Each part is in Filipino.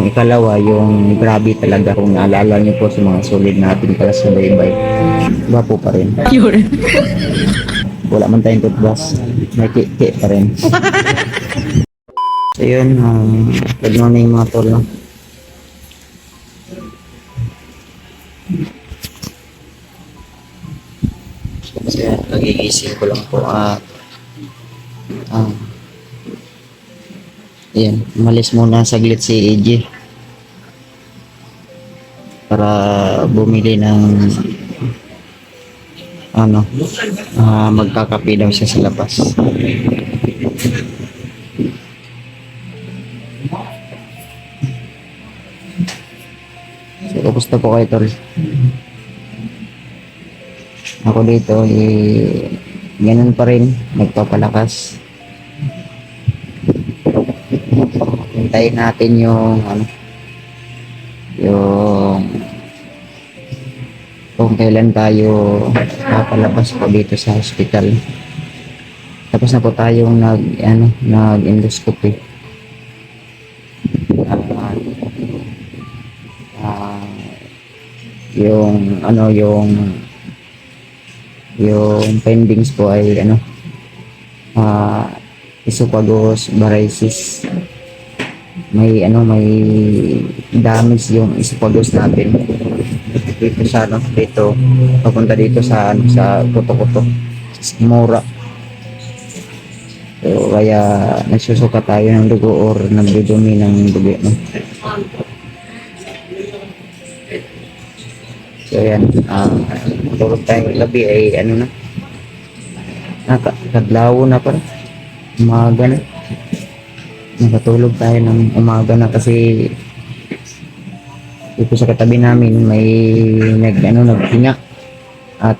ikalawa, yung grabe talaga. Kung naalala niyo po sa mga solid natin para sa baybay, iba po pa rin. Yun. Wala man tayong toothbrush, may kiki pa rin. So yun, good morning mga tol, no? Kasi nagigising ko lang po at yan, umalis muna saglit si AJ para bumili ng magkakape daw siya sa labas. So, kamusta po kayo, tol? Ako dito, ganun pa rin, nagpapalakas. Hintayin natin yung kung kailan tayo papalabas po dito sa hospital. Tapos na po tayong nag-endoscopy. Yung findings po ay esophagus varices. May damage yung esophagus natin dito sa dito papunta dito sa sa kuto-kuto, sa mura. So kaya nagsusuka tayo ng dugo or nagdudumi ng dugo, no? So yan, tulog tayong gabi ay kadlaw na pala, umaga na. Nakatulog tayo ng umaga na kasi dito sa katabi namin may naghinga at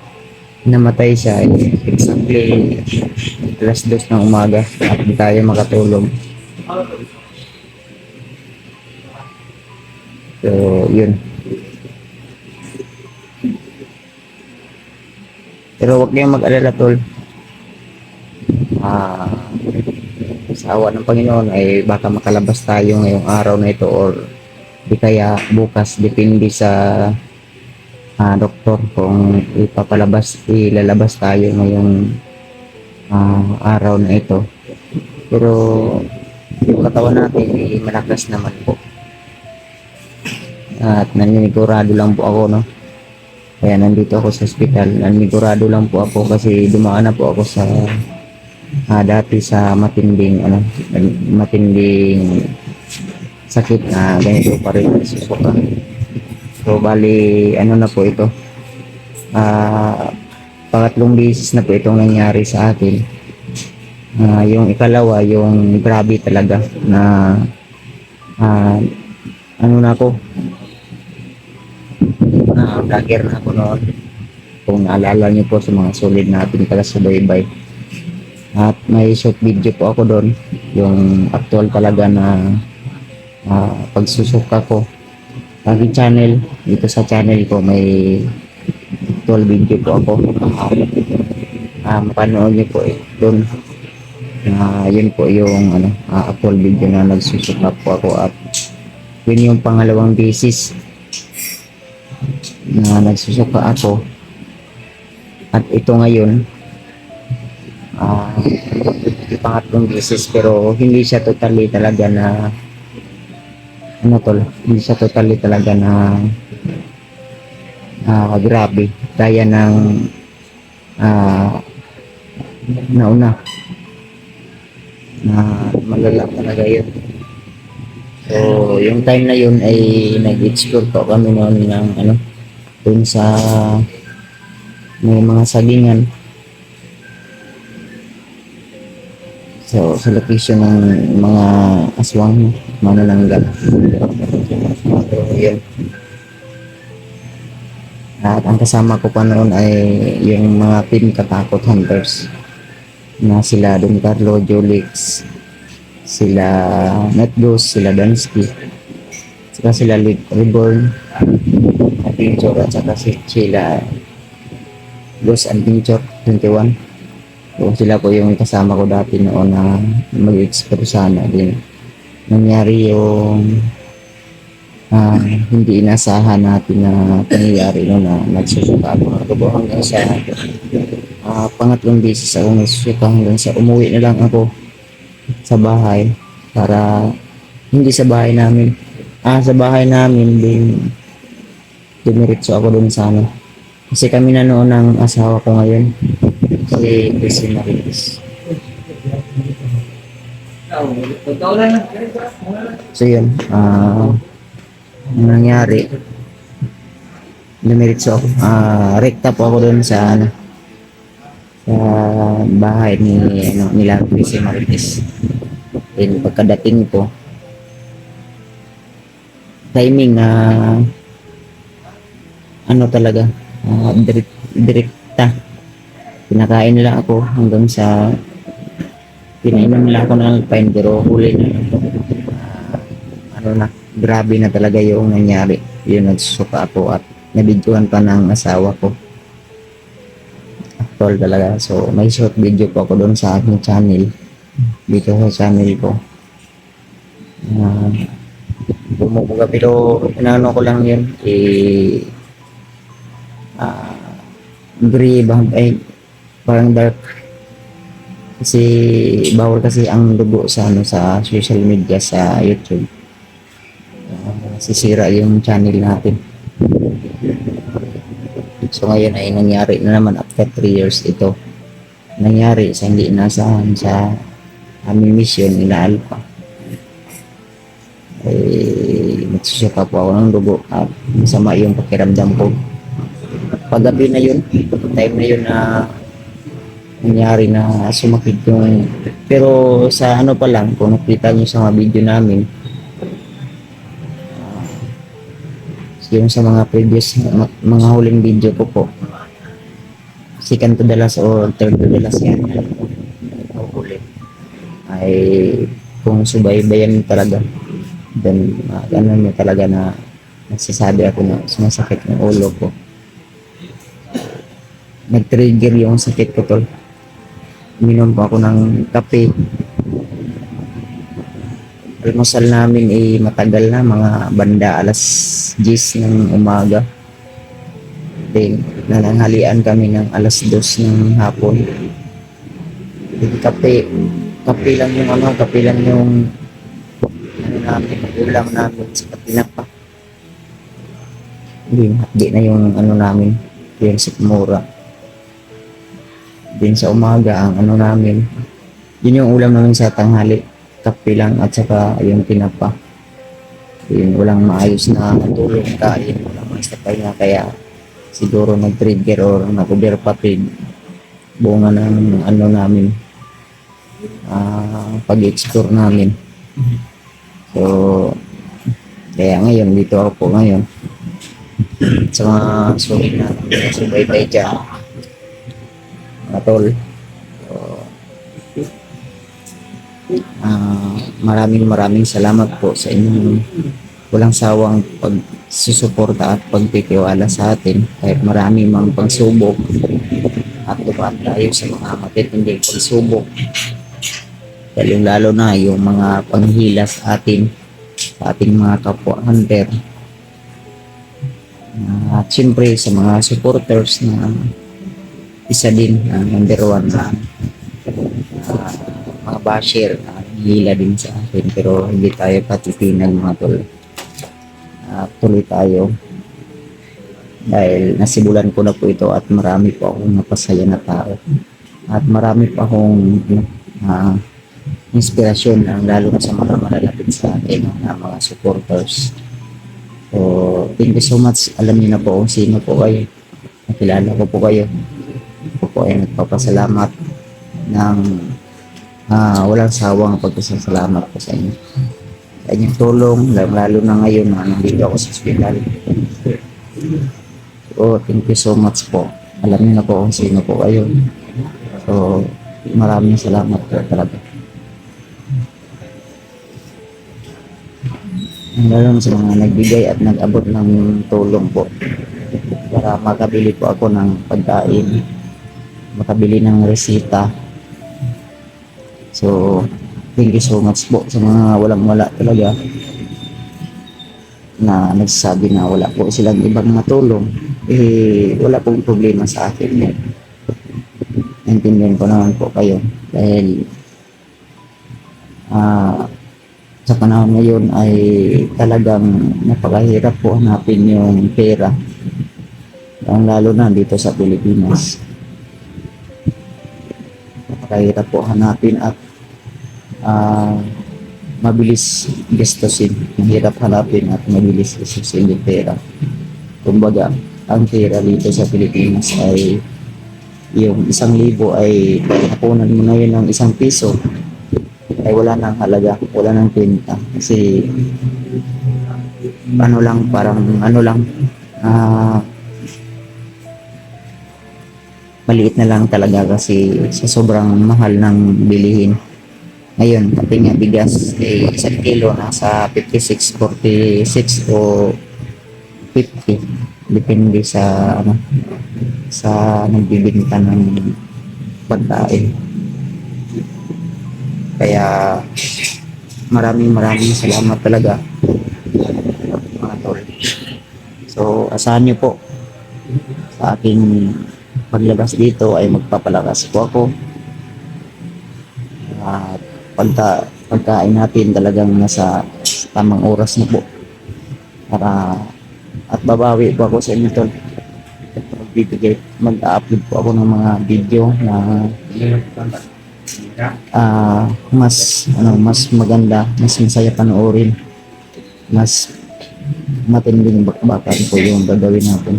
namatay siya exactly alas 2 ng umaga at di tayo makatulog. So yun, pero huwag kayong mag-alala, tol. Sa awa ng Panginoon ay baka makalabas tayo ngayong araw na ito or di kaya bukas, depende sa doktor kung ilalabas tayo ngayong araw na ito. Pero yung katawan natin ay malakas naman po at naninikurado lang po ako, no? Kaya nandito ako sa hospital, naninikurado lang po ako kasi dumaan na po ako sa dati sa matinding sakit na ganito pa rin susuka. So bali na po ito, pangatlong beses na po itong nangyari sa akin. Yung ikalawa, yung grabe talaga na na ako, vlogger na ako noon, kung naalala niyo po sa mga solid natin taga subaybay. At may short video po ako doon, yung actual talaga na pagsusuka ko. Lagi channel, dito sa channel ko may actual video po ako. Mapanood niyo po doon. Yun po yung actual video na nagsusuka po ako at yun yung pangalawang beses na nagsusuka ako. At ito ngayon, pangatlong beses, pero hindi siya totally talaga na hindi siya totally talaga na grabe kaya ng nauna na malala talaga yun. So yung time na yun ay nag-explore po kami noon ng dun sa may mga sagingan. So, sa location ng mga aswang, manananggal. So, yun. At ang kasama ko pa noon ay yung mga team Katakot Hunters na sila Don Carlo, Jolix, sila Netgos, sila Dansky, saka sila Reborn, Adventure, at saka sila Ghost Adventure 21. So, sila po yung kasama ko dati noon na mag-explore sana din. Nangyari yung hindi inasahan natin na pangyayari no, na nagsusuka ako ng dugo hanggang sa pangatlong beses ako nagsusuka hanggang sa umuwi na lang ako sa bahay para hindi sa bahay namin. Sa bahay namin din dumiretso ako dun sa ano. Kasi kami na noon ng asawa ko ngayon. Si Christine Marites. So yun, ang nangyari, dumiretso ako. Rekta po ako dun sa ano, sa bahay ni nila Christine Marites. Then pagkadating ko, timing na ano talaga, direkta. Pinakain nila ako hanggang sa pinainom nila ako ng alpine pero huli na lang. Ano na, grabe na talaga yung nangyari. Yun, nagsusuka ako at nabidyohan pa ng asawa ko. Actual talaga. So, may short video po ako doon sa aking channel. Dito sa channel ko. Bumubuga pero inaano ko lang yun. Gray ba? Ay, parang dark. Kasi bawal kasi ang dugo sa ano sa social media sa YouTube. Sisira yung channel natin. So ngayon ay nangyari na naman after 3 years ito. Nangyari sa hindi inasahan sa aming mission nila Alpha. Nagsusuka po ako ng dugo at masama yung pakiramdam ko. Paggabi na yun, time na yun na nangyari na sumakit yung pero sa ano pa lang kung nakita nyo sa mga video namin yung sa mga previous mga huling video ko po second to the last or third to the last yan huli ay kung subaybayan talaga then ganun nyo talaga na nagsasabi ako na sumasakit ng ulo ko, nag-trigger yung sakit ko tol. Uminom po ako ng kape. Almusal namin matagal na, mga banda alas 10 ng umaga. Then, nananghalian kami ng alas 2 ng hapon. Kape lang yung kape lang yung namin, ulam namin sa patinapa. Hindi na yung namin, yung sikmura. Din sa umaga ang namin yun yung ulam namin sa tanghali, kape lang at saka yung tinapa. Yun, walang maayos na tulog kain, walang maayos na pahinga, kaya siguro nag-trigger or nag-overfatigue bunga ng namin pag-explore namin. So kaya ngayon dito ako po ngayon sa mga sulit na subaybay dyan tol. Maraming salamat po sa inyong walang sawang pagsusuporta at pagtitiwala sa atin kahit marami mang pagsubok at dumaan tayo sa mga matitinding pagsubok, lalo na yung mga panghila sa atin sa ating mga kapwa hunter at siyempre sa mga supporters na isa din number 1 na mga basher hila din sa akin pero hindi tayo patitinag mga tol. Tuloy tayo dahil nasibulan ko na po ito at marami po akong napasaya na tao at marami pa akong inspirasyon lalo na sa mga malalapit sa akin na mga supporters. So thank you so much. Alam niyo na po kung sino po kayo, nakilala ko po kayo. Ako po ay nagpapasalamat ng walang sawang pagpasalamat po sa inyo. Sa inyong tulong, lalo na ngayon na nandito ako sa ospital. So, thank you so much po. Alam niyo na po kung sino po kayo. So, maraming salamat po talaga. Lalo sa mga nagbigay at nag-abot ng tulong po para makabili po ako ng pagkain, makabili ng resita. So thank you so much po sa mga walang-wala talaga. na nagsasabi na wala po silang ibang matulong, eh wala pong problema sa akin. Naintindihan ko naman po kayo dahil sa panahon ngayon ay talagang napakahirap po hanapin yung pera, ang lalo na dito sa Pilipinas. Napakahirap po hanapin at mabilis gastusin. Mahirap hanapin at mabilis gastusin yung pera. Kumbaga, ang pera dito sa Pilipinas ay yung 1,000 ay nakunan mo na yun ng 1 piso ay wala nang halaga, wala nang kwenta. Kasi ano lang, parang ano lang, maliit na lang talaga kasi sa sobrang mahal ng bilihin. Ngayon, pati nga bigas, eh, 1 kilo nasa 56, 46 o 50. Depende sa ano, sa nagbibenta ng pagkain. Kaya maraming salamat talaga mga tol. So asahan nyo po sa aking paglabas dito ay magpapalakas po ako. At pagkain natin talagang nasa tamang oras na po para at babawi po ako sa inyo tol. Mag-upload po ako ng mga video na mas maganda, mas masaya panoorin, mas matinding bakbakan po yung gagawin natin.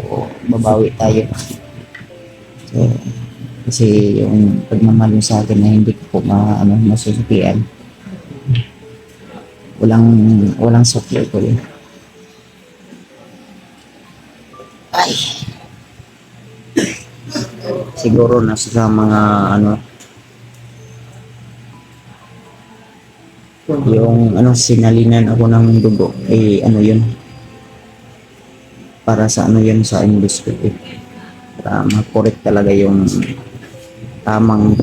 So, babawi tayo. So, kasi yung pagmamahal mo sa akin na hindi ko po masusukian. Walang sukli ko rin. Ay. Siguro nasa mga yung sinalinan ako ng dugo yun para sa yun sa endoscopy para ma-correct talaga yung tamang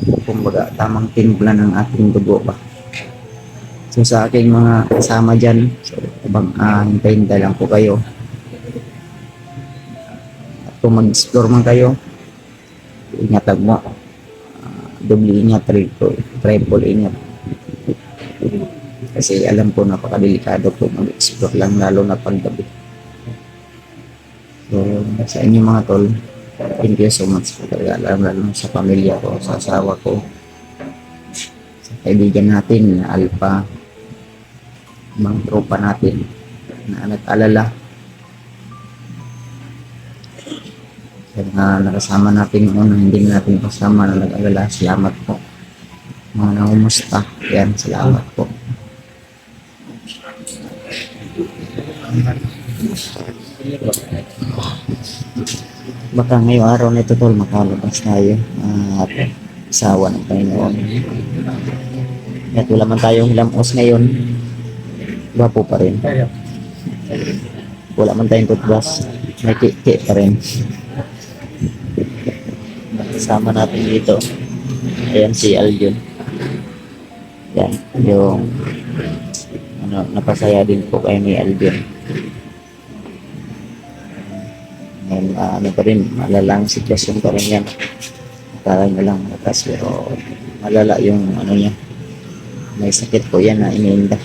timpla ng ating dugo ba. So sa aking mga kasama dyan, so hintayin lang po kayo at kung mag-explore man kayo, ingatag mo, doble ingat, triple ingat, kasi alam ko napakadelikado po mag-explore lang lalo na paggabi. So sa inyo mga tol, thank you so much po talaga, lalo sa pamilya ko, sa asawa ko, sa kaibigan natin na Alpha, mga tropa natin na nag-alala na nakasama natin noon na hindi natin kasama na nag-alala. Salamat po mga nangumusta, yan, salamat po. Baka ngayong araw na ito tol makalabas tayo at isawa ng Panginoon at wala man tayong hilamos ngayon, gwapo pa rin, wala man tayong toothbrush, may kiki pa rin. Kasama natin dito, ayan si Aljon, yan yung napasaya din po kayo ni Aljon. Pa rin, malalang sitwasyon pa rin yan, akala nyo lang matas pero malala yung niya, may sakit po yan na iniinda.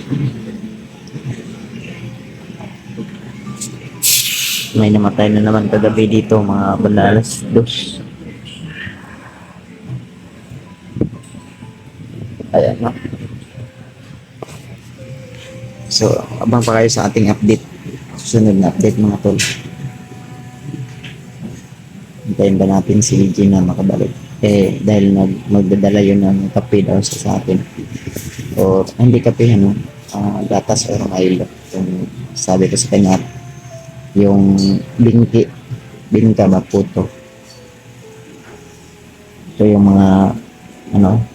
May namatay na naman kagabi dito mga bandalas 2. Ayan no. So abang pa kayo sa ating update, susunod na update mga tol. Hintayin ba natin si Gina makabalik dahil magdadala yun ng kape daw sa atin, o hindi kape gatas or Milo, yung sabi ko sa kanya, yung bingka ba puto. Ito yung mga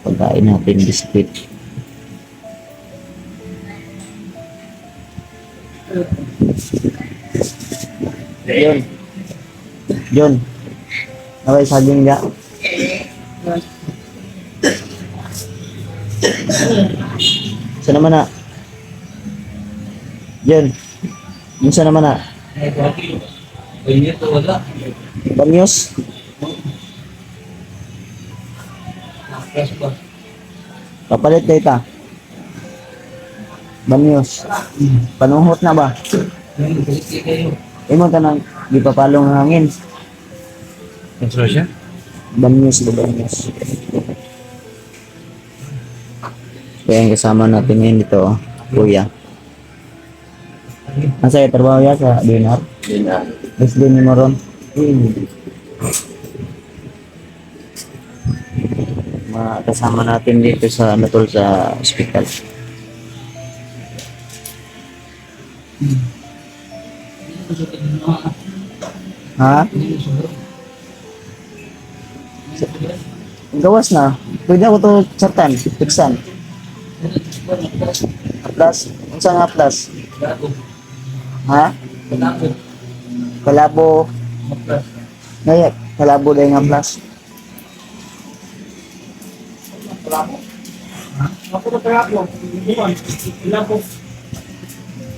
pagkain natin, biscuit. John, okay, saging nga. Saan naman na? Jen, minsan naman na. Pwede ito, wala. Banyos. Nakakras ba? Kapalit data. Banyos. Panuhot na ba? Yung balik kayo. Imo tanang di pa palong ang hangin. Masro siya? Banyos ba banyos? Kaya yung kasama natin ngayon dito, oh, kuya. Nasa yung trabaho ya sa dinar? Dinar. Gusto din ni mo ron? Mga kasama natin dito sa natol sa ospital. Ha? Gawas na. Pwede ako to chatan, tiksan. Aplas? Unsa nga aplas? Ha? Kalabo. Ngaya, kalabo dahil nga aplas.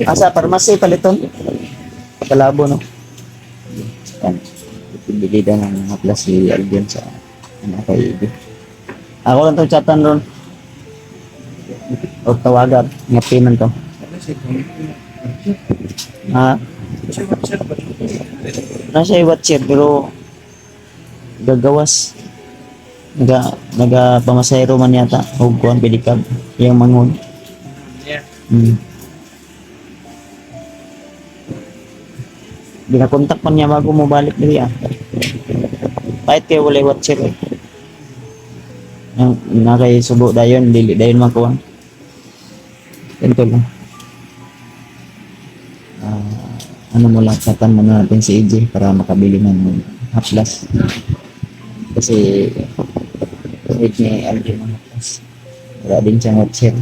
Asa, parmasi, paliton. Kalabo, no? Yan. Bili na ng aplas si Albion sa anak kay Ibi. Ako lang to chatan ron. O tawagan, ngapi man to. Ha? Nasa i-watcher pero gagawas. Pamasayro man yata. Huwag ko ang pilikab. Yung mangon. Ginakontak man niya bago mo balik diri ah. Kahit kayo wala watcher eh. Yung nakay subo dayon, dili dayon makuha. Ganito lang. Ano mo lang, chatan mo na natin si EJ para makabili ng haplas. Kasi wait ni LG ng haplas. Wala din siyang watcher.